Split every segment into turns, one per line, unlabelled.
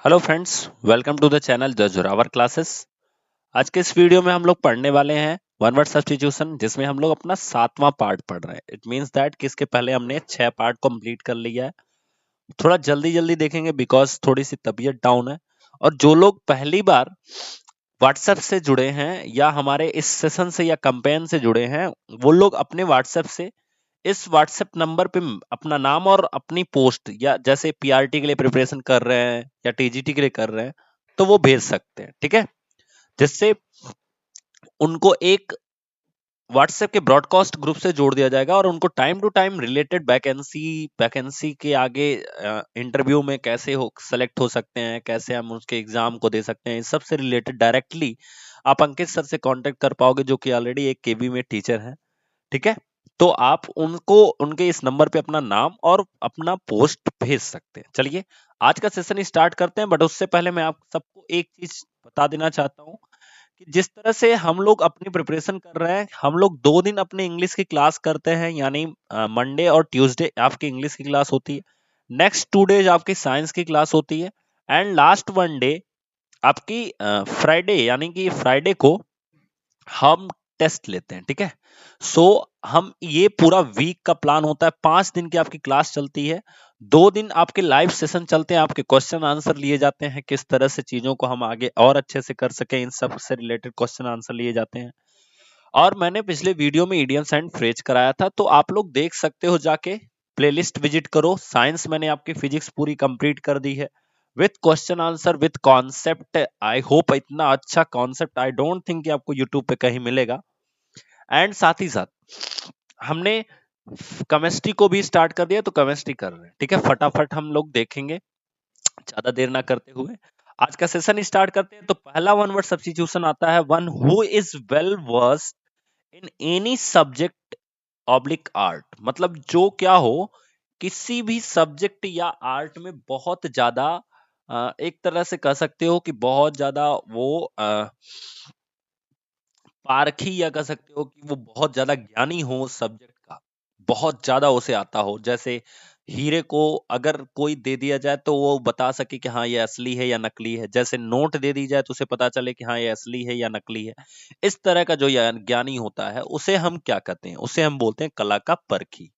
Hello friends, welcome to the channel the Zorawar classes. आज के इस वीडियो में हम लोग पढ़ने वाले हैं वन वर्ड सब्स्टिट्यूशन, जिसमें हम लोग अपना 7वां पार्ट पढ़ रहे हैं। इट मींस दैट कि इसके पहले हमने 6 पार्ट कंप्लीट कर लिया है। थोड़ा जल्दी जल्दी देखेंगे बिकॉज थोड़ी सी तबीयत डाउन है। और जो लोग पहली बार व्हाट्सएप से जुड़े हैं या हमारे इस सेशन से या कैंपेन से जुड़े हैं, वो लोग अपने व्हाट्सएप से इस व्हाट्सएप नंबर पे अपना नाम और अपनी पोस्ट, या जैसे पीआरटी के लिए प्रिपरेशन कर रहे हैं या टीजीटी के लिए कर रहे हैं, तो वो भेज सकते हैं। ठीक है, जिससे उनको एक व्हाट्सएप के ब्रॉडकास्ट ग्रुप से जोड़ दिया जाएगा और उनको time to time related vacancy के आगे इंटरव्यू में कैसे हो सेलेक्ट हो सकते हैं, कैसे हम उसके एग्जाम को दे सकते हैं, इस सब से रिलेटेड डायरेक्टली आप अंकित सर से कांटेक्ट कर पाओगे, जो कि ऑलरेडी एक केवी में टीचर है। ठीक है, तो आप उनको उनके इस नंबर पे अपना नाम और अपना पोस्ट भेज सकते हैं। चलिए आज का सेशन स्टार्ट करते हैं, बट उससे पहले मैं आप सबको एक चीज बता देना चाहता हूँ कि जिस तरह से हम लोग अपनी प्रिपरेशन कर रहे हैं, हम लोग 2 दिन अपने इंग्लिश की क्लास करते हैं, यानी मंडे और ट्यूसडे आपकी इंग्लिश की क्लास होती है। नेक्स्ट 2 डेज आपकी साइंस की क्लास होती है, एंड लास्ट 1 डे आपकी फ्राइडे, यानी कि फ्राइडे को हम टेस्ट लेते हैं। ठीक है, सो हम ये पूरा वीक का प्लान होता है। 5 दिन की आपकी क्लास चलती है, 2 दिन आपके लाइव सेशन चलते हैं, आपके क्वेश्चन आंसर लिए जाते हैं, किस तरह से चीजों को हम आगे और अच्छे से कर सके, इन सब से रिलेटेड क्वेश्चन आंसर लिए जाते हैं। और मैंने पिछले वीडियो में इडियम्स एंड फ्रेज कराया था, तो आप लोग देख सकते हो, जाके प्लेलिस्ट विजिट करो। साइंस मैंने आपकी फिजिक्स पूरी कंप्लीट कर दी है with question answer with concept. I hope इतना अच्छा कॉन्सेप्ट आई डोंट थिंक कि आपको यूट्यूब पे कहीं मिलेगा। एंड साथ ही साथ हमने केमिस्ट्री को भी स्टार्ट कर दिया, तो केमिस्ट्री कर रहे हैं। ठीक है, फटाफट हम लोग देखेंगे, ज्यादा देर ना करते हुए आज का सेशन स्टार्ट करते हैं। तो पहला वन वर्ड सब्स्टिट्यूशन आता है, one who is well versed in any subject oblique art. मतलब जो क्या हो, किसी भी सब्जेक्ट या आर्ट में बहुत ज्यादा एक तरह से कह सकते हो कि बहुत ज्यादा वो पारखी, या कह सकते हो कि वो बहुत ज्यादा ज्ञानी हो उस सब्जेक्ट का, बहुत ज्यादा उसे आता हो। जैसे हीरे को अगर कोई दे दिया जाए तो वो बता सके कि हाँ ये असली है या नकली है। जैसे नोट दे दी जाए तो उसे पता चले कि हाँ ये असली है या नकली है। इस तरह का जो ज्ञानी होता है, उसे हम क्या कहते हैं? उसे हम बोलते हैं कला का परखी।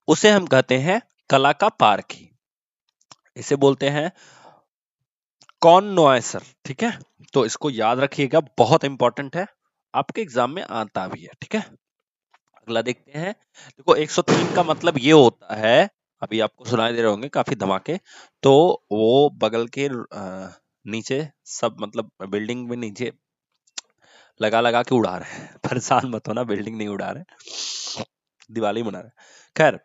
उसे हम कहते हैं कला का पारखी। इसे बोलते हैं कौन नॉइसर। ठीक है, तो इसको याद रखिएगा, बहुत इंपॉर्टेंट है, आपके एग्जाम में आता भी है। ठीक है, अगला देखते हैं। देखो 103 का मतलब ये होता है, अभी आपको सुनाई दे रहे होंगे काफी धमाके, तो वो बगल के नीचे सब, मतलब बिल्डिंग में नीचे लगा लगा के उड़ा रहे हैं। परेशान मत होना, बिल्डिंग नहीं उड़ा रहे, दिवाली मना रहे हैं। खैर,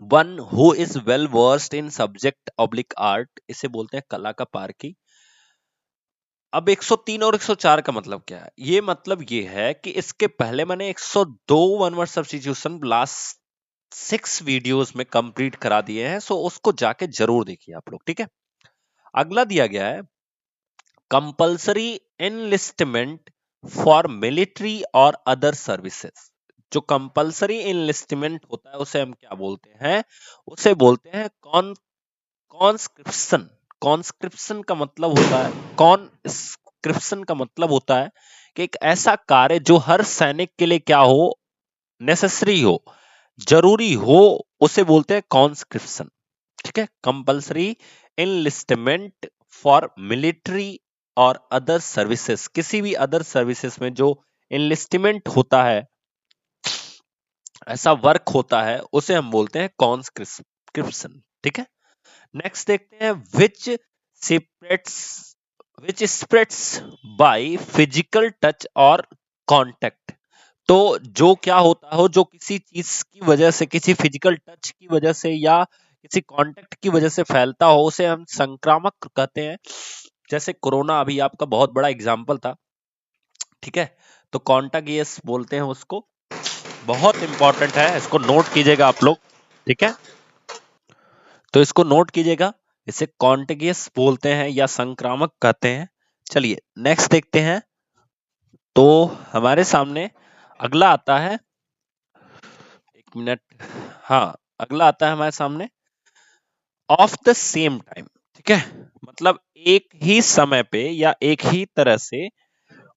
one who is well versed in subject oblique art, इसे बोलते हैं कला का पारखी। अब 103 और 104 का मतलब क्या है? ये मतलब ये है कि इसके पहले मैंने 102 one word substitution last 6 videos में कंप्लीट करा दिए हैं, सो उसको जाके जरूर देखिए आप लोग। ठीक है, अगला दिया गया है कंपल्सरी एनलिस्टमेंट फॉर मिलिट्री और अदर सर्विसेज। जो कंपल्सरी एनलिस्टमेंट होता है उसे हम क्या बोलते हैं? उसे बोलते हैं कॉन्स्क्रिप्शन। कॉन्स्क्रिप्शन का मतलब होता है, कॉन्स्क्रिप्शन का मतलब होता है कि एक ऐसा कार्य जो हर सैनिक के लिए क्या हो, नेसेसरी हो, जरूरी हो, उसे बोलते हैं कॉन्स्क्रिप्शन। ठीक है, कंपल्सरी एनलिस्टमेंट फॉर मिलिट्री और अदर सर्विसेज, किसी भी अदर सर्विसेज में जो एनलिस्टमेंट होता है, ऐसा वर्क होता है, उसे हम बोलते हैं कॉन्स्क्रिप्शन। ठीक है, नेक्स्ट देखते हैं which separates which spreads by physical touch और कांटेक्ट। तो जो क्या होता हो, जो किसी चीज की वजह से, किसी फिजिकल टच की वजह से या किसी कांटेक्ट की वजह से फैलता हो, उसे हम संक्रामक कहते हैं। जैसे कोरोना अभी आपका बहुत बड़ा एग्जाम्पल था। ठीक है, तो कॉन्टागियस बोलते हैं उसको, बहुत इंपॉर्टेंट है, इसको नोट कीजिएगा आप लोग। ठीक है, तो इसको नोट कीजिएगा, इसे कॉन्टेगियस बोलते हैं या संक्रामक कहते हैं। चलिए नेक्स्ट देखते हैं। तो हमारे सामने अगला आता है, एक मिनट, हाँ, अगला आता है हमारे सामने ऑफ द सेम टाइम। ठीक है, मतलब एक ही समय पे या एक ही तरह से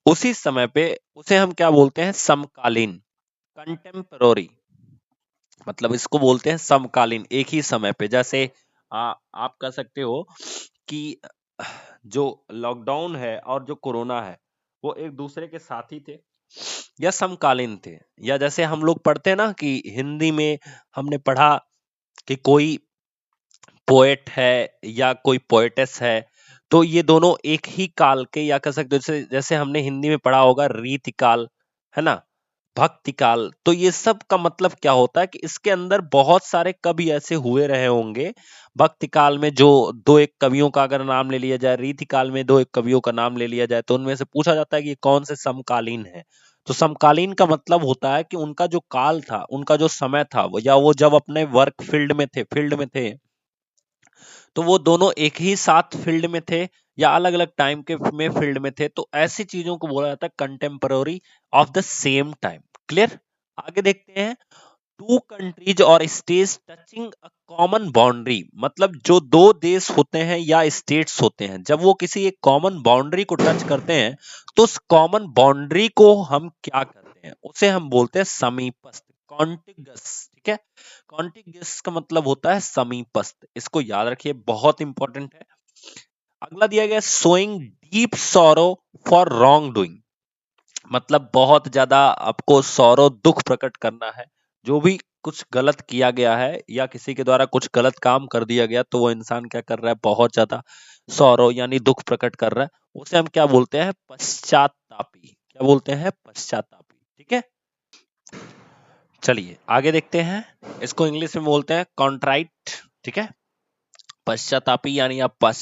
उसी समय पे उसे हम क्या बोलते हैं, समकालीन, कंटेम्पररी। मतलब इसको बोलते हैं समकालीन, एक ही समय पे। जैसे आप कह सकते हो कि जो लॉकडाउन है और जो कोरोना है वो एक दूसरे के साथी थे या समकालीन थे। या जैसे हम लोग पढ़ते हैं ना कि हिंदी में हमने पढ़ा कि कोई पोएट है या कोई पोएटेस है, तो ये दोनों एक ही काल के, या कह सकते हो जैसे जैसे हमने हिंदी में पढ़ा होगा रीति काल, है ना, भक्ति काल। तो ये सब का मतलब क्या होता है कि इसके अंदर बहुत सारे कवि ऐसे हुए रहे होंगे। भक्ति काल में जो दो एक कवियों का अगर नाम ले लिया जाए, रीति काल में दो एक कवियों का नाम ले लिया जाए, तो उनमें से पूछा जाता है कि ये कौन से समकालीन है। तो समकालीन का मतलब होता है कि उनका जो काल था, उनका जो समय था, या वो जब अपने वर्क फील्ड में थे, तो वो दोनों एक ही साथ फील्ड में थे या अलग अलग टाइम के में फील्ड में थे। तो ऐसी चीजों को बोला जाता है contemporary of the same time. Clear? आगे देखते हैं। टू कंट्रीज और states touching a common boundary, मतलब जो दो देश होते हैं या स्टेट्स होते हैं, जब वो किसी एक कॉमन बाउंड्री को टच करते हैं, तो उस कॉमन बाउंड्री को हम क्या करते हैं, उसे हम बोलते हैं समीपस्थ, कॉन्टिगस। ठीक है, कॉन्टिगस का मतलब होता है समीपस्थ। इसको याद रखिए, बहुत इंपॉर्टेंट है। अगला दिया गया, showing deep sorrow for wrongdoing, मतलब बहुत ज्यादा आपको सौरो दुख प्रकट करना है। जो भी कुछ गलत किया गया है या किसी के द्वारा कुछ गलत काम कर दिया गया, तो वो इंसान क्या कर रहा है, बहुत ज्यादा सौरो यानी दुख प्रकट कर रहा है। उसे हम क्या बोलते हैं, पश्चातापी। क्या बोलते हैं, पश्चातापी। ठीक है, चलिए आगे देखते हैं। इसको इंग्लिश में बोलते हैं कॉन्ट्राइट। ठीक है, पश्चातापी यानी आप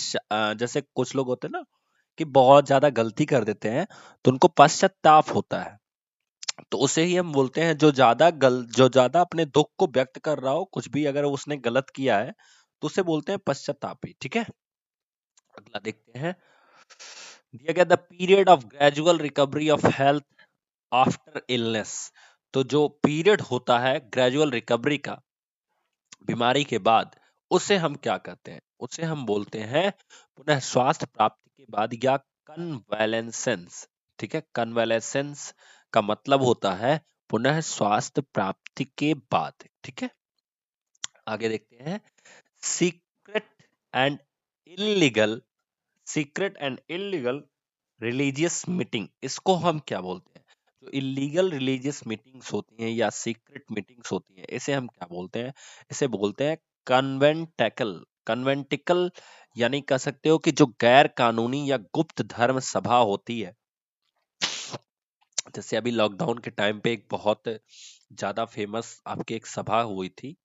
जैसे कुछ लोग होते हैं ना कि बहुत ज्यादा गलती कर देते हैं, तो उनको पश्चाताप होता है। तो उसे ही हम बोलते हैं जो ज्यादा अपने दुख को व्यक्त कर रहा हो, कुछ भी अगर उसने गलत किया है, तो उसे बोलते हैं पश्चातापी। ठीक है, अगला देखते हैं। दिया गया, the period of gradual recovery of health after illness, तो जो पीरियड होता है ग्रेजुअल रिकवरी का बीमारी के बाद, उसे हम क्या कहते हैं, उसे हम बोलते हैं पुनः स्वास्थ्य प्राप्ति के बाद या कन्वालेसेंस। ठीक है, कन्वालेसेंस का मतलब होता है पुनः स्वास्थ्य प्राप्ति के बाद। ठीक है, आगे देखते हैं। Secret and illegal secret and illegal religious meeting, इसको हम क्या बोलते हैं, जो इलीगल रिलीजियस मीटिंग्स होती हैं या सीक्रेट मीटिंग्स होती हैं, इसे हम क्या बोलते हैं, इसे बोलते हैं कन्वेंटिकल। कन्वेंटिकल यानी कह सकते हो कि जो गैर कानूनी या गुप्त धर्म सभा होती है। जैसे अभी लॉकडाउन के टाइम पे एक बहुत ज्यादा फेमस आपकी एक सभा हुई थी,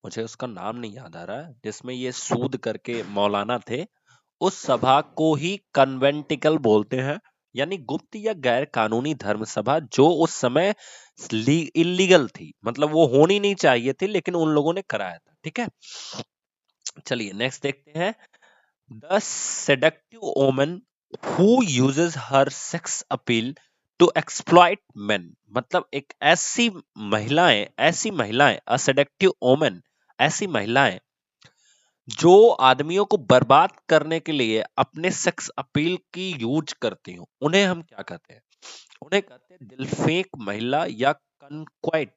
मुझे उसका नाम नहीं याद आ रहा है, जिसमें ये सूद करके मौलाना थे। उस सभा को ही कन्वेंटिकल बोलते हैं, यानी गुप्त या गैर कानूनी धर्म सभा, जो उस समय इलीगल थी, मतलब वो होनी नहीं चाहिए थी, लेकिन उन लोगों ने कराया था। ठीक है, चलिए नेक्स्ट देखते हैं। The seductive woman who uses her sex appeal to exploit men, मतलब एक ऐसी महिलाएं अ सेडक्टिव वोमन, ऐसी महिलाएं जो आदमियों को बर्बाद करने के लिए अपने सेक्स अपील की यूज करती हूँ, उन्हें हम क्या कहते हैं, उन्हें कहते हैं दिलफेक महिला या कनक्वाइट।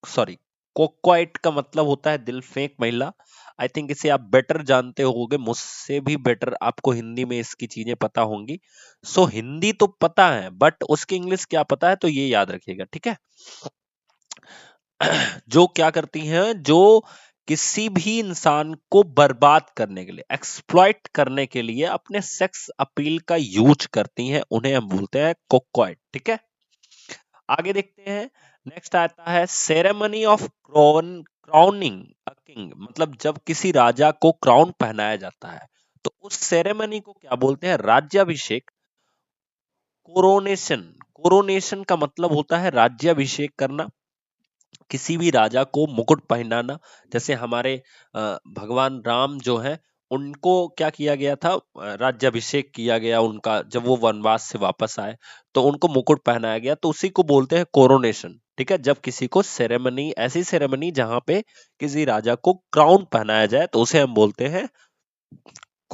सॉरी, कोक्वाइट का मतलब होता है दिलफेक महिला। आई थिंक इसे आप बेटर जानते होगे, मुझसे भी बेटर आपको हिंदी में इसकी चीजें पता होंगी। सो हिंदी तो पता है, बट उसकी इंग्लिश क्या पता है, तो ये याद रखिएगा। ठीक है, जो क्या करती हैं, जो किसी भी इंसान को बर्बाद करने के लिए, एक्सप्लॉइट करने के लिए अपने सेक्स अपील का यूज करती हैं, उन्हें हम बोलते हैं कोक्वाइट। ठीक है, आगे देखते हैं। नेक्स्ट आता है ceremony of crowning a king, मतलब जब किसी राजा को क्राउन पहनाया जाता है, तो उस सेरेमनी को क्या बोलते हैं, राज्याभिषेक, कोरोनेशन। कोरोनेशन का मतलब होता है राज्याभिषेक करना, किसी भी राजा को मुकुट पहनाना। जैसे हमारे भगवान राम जो है, उनको क्या किया गया था, राज्याभिषेक किया गया उनका, जब वो वनवास से वापस आए तो उनको मुकुट पहनाया गया, तो उसी को बोलते हैं कोरोनेशन। ठीक है, जब किसी को सेरेमनी, ऐसी सेरेमनी जहां पे किसी राजा को क्राउन पहनाया जाए, तो उसे हम बोलते हैं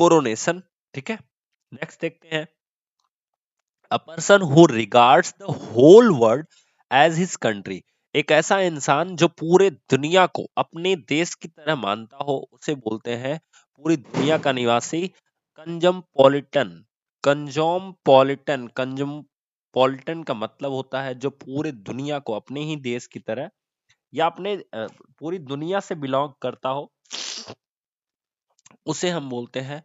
कोरोनेशन, ठीक है। नेक्स्ट देखते हैं, a person who regards the whole world as his country, एक ऐसा इंसान जो पूरे दुनिया को अपने देश की तरह मानता हो, उसे बोलते हैं पूरी दुनिया का निवासी कंजम्पोलिटन। कंजोमपोलिटन, कंजम्पोलिटन का मतलब होता है जो पूरे दुनिया को अपने ही देश की तरह या अपने पूरी दुनिया से बिलोंग करता हो, उसे हम बोलते हैं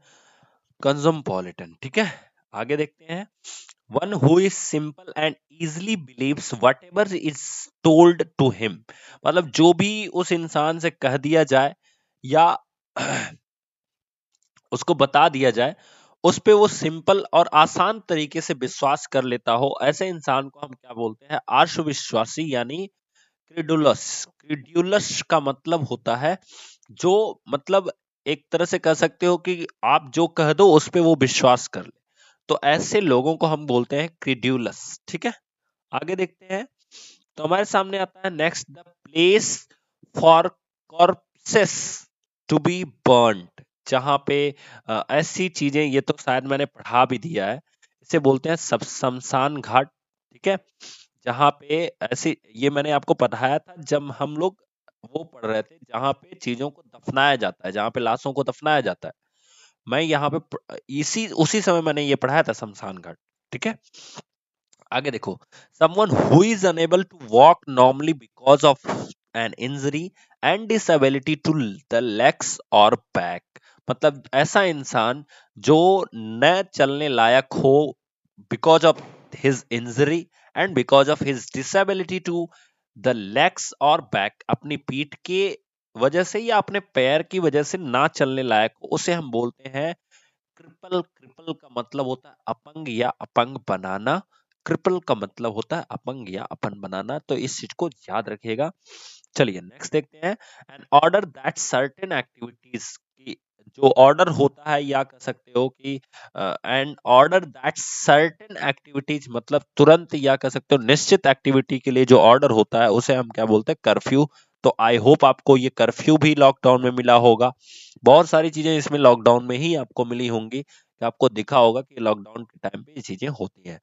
कंजम्पोलिटन, ठीक है। आगे देखते हैं, one who is simple and easily believes whatever is told to him, मतलब जो भी उस इंसान से कह दिया जाए या उसको बता दिया जाए, उस पे वो सिंपल और आसान तरीके से विश्वास कर लेता हो, ऐसे इंसान को हम क्या बोलते हैं, आर्ष विश्वासी यानी क्रिडुलस। क्रिड्यूलस का मतलब होता है जो, मतलब एक तरह से कह सकते हो कि आप जो कह दो उस पे वो विश्वास कर ले, तो ऐसे लोगों को हम बोलते हैं क्रिड्यूलस, ठीक है। आगे देखते हैं, तो हमारे सामने आता है next, the place for corpses to be burned, जहां पे ऐसी चीजें, ये तो शायद मैंने पढ़ा भी दिया है, इसे बोलते हैं सब शमशान घाट, ठीक है। जहां पे ऐसी, ये मैंने आपको पढ़ाया था जब हम लोग वो पढ़ रहे थे, जहां पे चीजों को दफनाया जाता है, जहां पे लाशों को दफनाया जाता है। मैं यहाँ पे इसी उसी समय मैंने ये पढ़ाया था शमशान घाट, ठीक है। आगे देखो, someone who is unable to walk normally because of an injury and disability to the legs or back, मतलब ऐसा इंसान जो न चलने लायक हो because of his injury and because of his disability to the legs or back, अपनी पीठ के वजह से या अपने पैर की वजह से ना चलने लायक हो, उसे हम बोलते हैं क्रिपल। क्रिपल का मतलब होता है अपंग या अपंग बनाना। क्रिपल का मतलब होता है अपंग या अपंग बनाना, तो इस चीज को याद रखिएगा। चलिए नेक्स्ट देखते हैं, an order that certain activities की, जो ऑर्डर होता है या कह सकते हो कि an order that certain activities, मतलब तुरंत या कह सकते हो निश्चित एक्टिविटी के लिए जो ऑर्डर होता है उसे हम क्या बोलते हैं, कर्फ्यू। तो आई होप आपको ये कर्फ्यू भी लॉकडाउन में मिला होगा, बहुत सारी चीजें इसमें लॉकडाउन में ही आपको मिली होंगी, कि आपको दिखा होगा कि लॉकडाउन के टाइम पे ये चीजें होती हैं।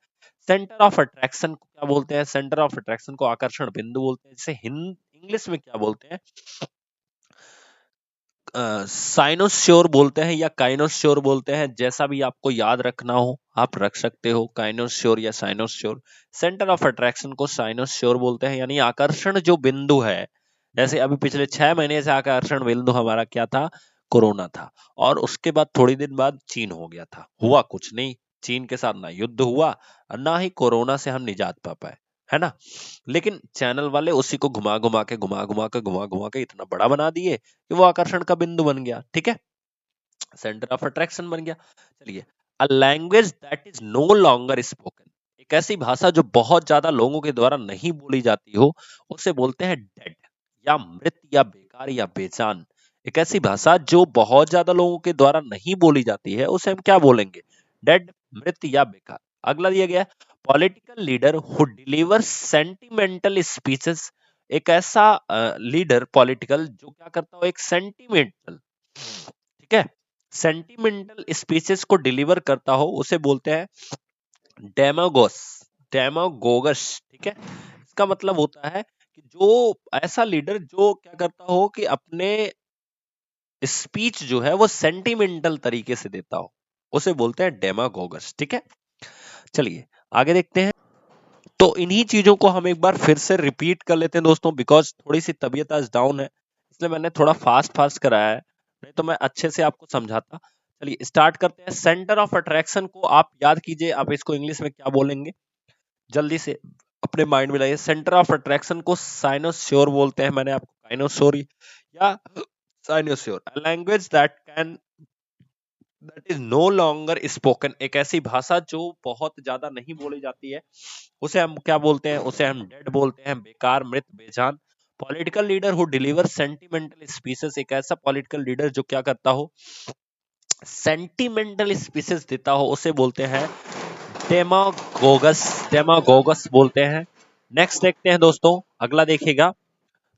सेंटर ऑफ अट्रैक्शन को क्या बोलते हैं, सेंटर ऑफ अट्रैक्शन को आकर्षण बिंदु बोलते हैं, जिसे हिंद इंग्लिश में क्या बोलते हैं, साइनोस्योर बोलते हैं या काइनोस्योर बोलते हैं, जैसा भी आपको याद रखना हो आप रख सकते हो, काइनोस्योर या साइनोस्योर। सेंटर ऑफ अट्रैक्शन को साइनोस्योर बोलते हैं, यानी आकर्षण जो बिंदु है, जैसे अभी पिछले 6 महीने से आकर्षण बिंदु हमारा क्या था, कोरोना था, और उसके बाद थोड़ी दिन बाद चीन हो गया था, हुआ कुछ नहीं, चीन के साथ ना युद्ध हुआ और ना ही कोरोना से हम निजात पा पाए, है ना। लेकिन चैनल वाले उसी को घुमा घुमा के इतना बड़ा बना दिए कि वो आकर्षण का बिंदु बन गया, ठीक है, सेंटर ऑफ अट्रैक्शन बन गया। चलिए, a language that is no longer spoken, एक ऐसी भाषा जो बहुत ज्यादा लोगों के द्वारा नहीं बोली जाती हो, उसे बोलते हैं डेड, या मृत या बेकार या बेजान। एक ऐसी भाषा जो बहुत ज्यादा लोगों के द्वारा नहीं बोली जाती है, उसे हम क्या बोलेंगे, डेड, मृत या बेकार। अगला दिया गया, political leader who deliver sentimental speeches, एक ऐसा लीडर पॉलिटिकल जो क्या करता हो, एक सेंटिमेंटल, ठीक है, सेंटिमेंटल स्पीचेस को डिलीवर करता हो, उसे बोलते हैं डेमागोस, डेमागोगस, ठीक है। इसका मतलब होता है कि जो ऐसा लीडर जो क्या करता हो कि अपने स्पीच जो है वो सेंटिमेंटल तरीके से देता हो, उसे बोलते हैं डेमागोगस, ठीक है। चलिए आगे देखते हैं, तो इन्हीं चीजों को हम एक बार फिर से रिपीट कर लेते हैं दोस्तों, बिकॉज थोड़ी सी तबीयत आज डाउन है, इसलिए मैंने थोड़ा फास्ट फास्ट कराया है, नहीं तो मैं अच्छे से आपको समझाता। चलिए स्टार्ट करते हैं, सेंटर ऑफ अट्रैक्शन को आप याद कीजिए, आप इसको इंग्लिश में क्या बोलेंगे, जल्दी से अपने माइंड में लाइए। सेंटर ऑफ अट्रैक्शन को साइनोस्योर बोलते हैं, मैंने आपको काइनोसोर या cynosure, language that is no longer spoken, एक ऐसी भाषा जो बहुत ज्यादा नहीं बोली जाती है, उसे हम क्या बोलते हैं, उसे हम डेड बोलते हैं, बेकार, मृत, बेजान। Political leader who deliver sentimental speeches, एक ऐसा पॉलिटिकल लीडर जो क्या करता हो, सेंटिमेंटल स्पीचेस देता हो, उसे बोलते हैं डेमागोगस, डेमागोगस बोलते हैं। नेक्स्ट देखते हैं दोस्तों, अगला देखिएगा,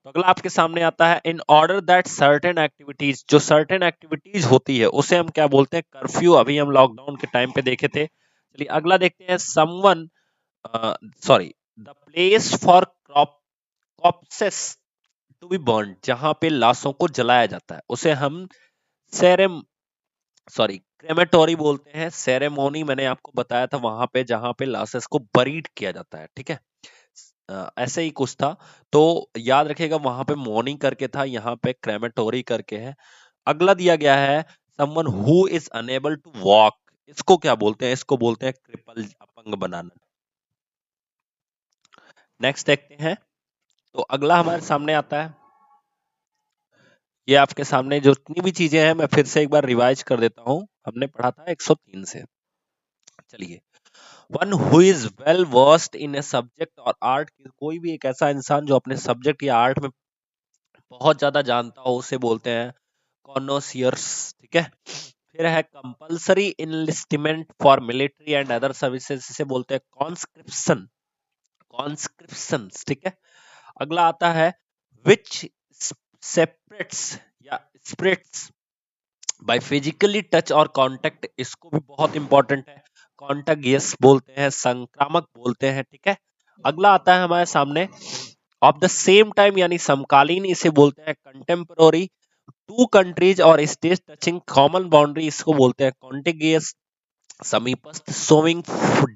तो अगला आपके सामने आता है in order that certain activities, जो सर्टेन एक्टिविटीज होती है उसे हम क्या बोलते हैं, कर्फ्यू। अभी हम लॉकडाउन के टाइम पे देखे थे। चलिए अगला देखते हैं, someone sorry the place for corpses to be burnt, जहां पे लाशों को जलाया जाता है उसे हम सेरेम क्रेमेटोरी बोलते हैं। सेरेमोनी मैंने आपको बताया था, वहां पे जहां पे लाशेस को बरीड किया जाता है, ठीक है। ऐसे ही कुछ था, तो याद रखिएगा वहां पे मॉर्निंग करके था, यहाँ पे क्रेमेटोरी करके है। अगला दिया गया है someone who is unable to walk, इसको क्या बोलते हैं, इसको बोलते हैं क्रिपल, अपंग बनाना। नेक्स्ट देखते हैं, तो अगला हमारे सामने आता है, ये आपके सामने जो जितनी भी चीजें हैं मैं फिर से एक बार रिवाइज कर देता हूं। हमने पढ़ा था 103 से। चलिए, one who is well versed in a subject और आर्ट, कोई भी एक ऐसा इंसान जो अपने सब्जेक्ट या आर्ट में बहुत ज्यादा जानता हो उसे बोलते हैं कॉनोसियर्स, ठीक है। फिर है compulsory enlistment for military and other services, इसे बोलते हैं कॉन्स्क्रिप्शंस, ठीक है। अगला आता है विच सेपरेट्स या स्प्रेड्स बाय फिजिकली टच और कांटेक्ट, इसको भी बहुत इंपॉर्टेंट है। कॉन्टागियस बोलते हैं, संक्रामक बोलते हैं, ठीक है। अगला आता है हमारे सामने ऑफ द सेम टाइम यानी समकालीन, इसे बोलते हैं कंटेम्पोररी। टू कंट्रीज और स्टेट टचिंग कॉमन बाउंड्री, इसको बोलते हैं कॉन्टिगियस। समीपस्थ, शोइंग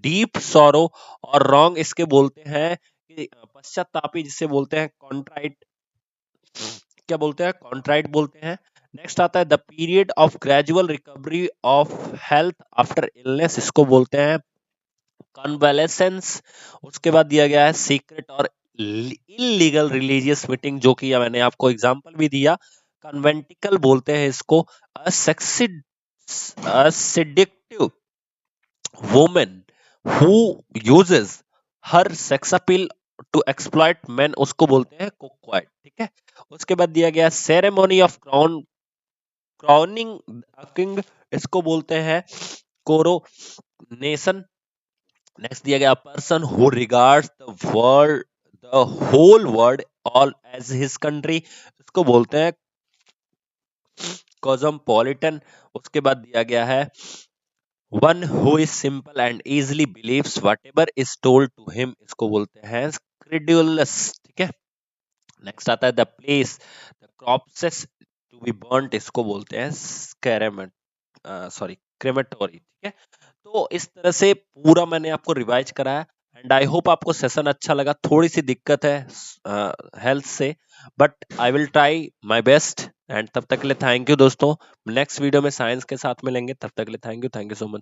डीप सॉरो और रॉन्ग, इसके बोलते हैं कि पश्चातापी, जिसे बोलते हैं कॉन्ट्राइट, क्या बोलते हैं, कॉन्ट्राइट बोलते हैं। नेक्स्ट आता है the period of gradual recovery of health after illness, इसको बोलते हैं कन्वालेसेंस। उसके बाद दिया गया है सीक्रेट और इलीगल रिलीजियस मीटिंग, जो कि मैंने आपको एग्जांपल भी दिया, कन्वेंटिकल बोलते हैं इसको। Seductive women who uses her sex appeal to exploit men, उसको बोलते हैं कोक्वाइट, ठीक है। उसके बाद दिया गया सेरेमनी ऑफ क्राउनिंग किंग, इसको बोलते हैं कोरोनेशन। नेक्स्ट दिया गया person who regards the whole world all as his country, इसको बोलते हैं कॉस्मोपॉलिटन। उसके बाद दिया गया है one who is simple and easily believes whatever is told to him, इसको बोलते हैं क्रेडुलस, ठीक है। नेक्स्ट आता है the place the crops to be burnt, इसको बोलते हैं क्रेमेटोरी, ठीक है। तो इस तरह से पूरा मैंने आपको रिवाइज कराया एंड आई होप आपको सेशन अच्छा लगा। थोड़ी सी दिक्कत है हेल्थ से, but I will try my best. And तब तक के लिए थैंक यू दोस्तों। नेक्स्ट वीडियो में साइंस के साथ मिलेंगे, तब तक के लिए थैंक यू सो मच।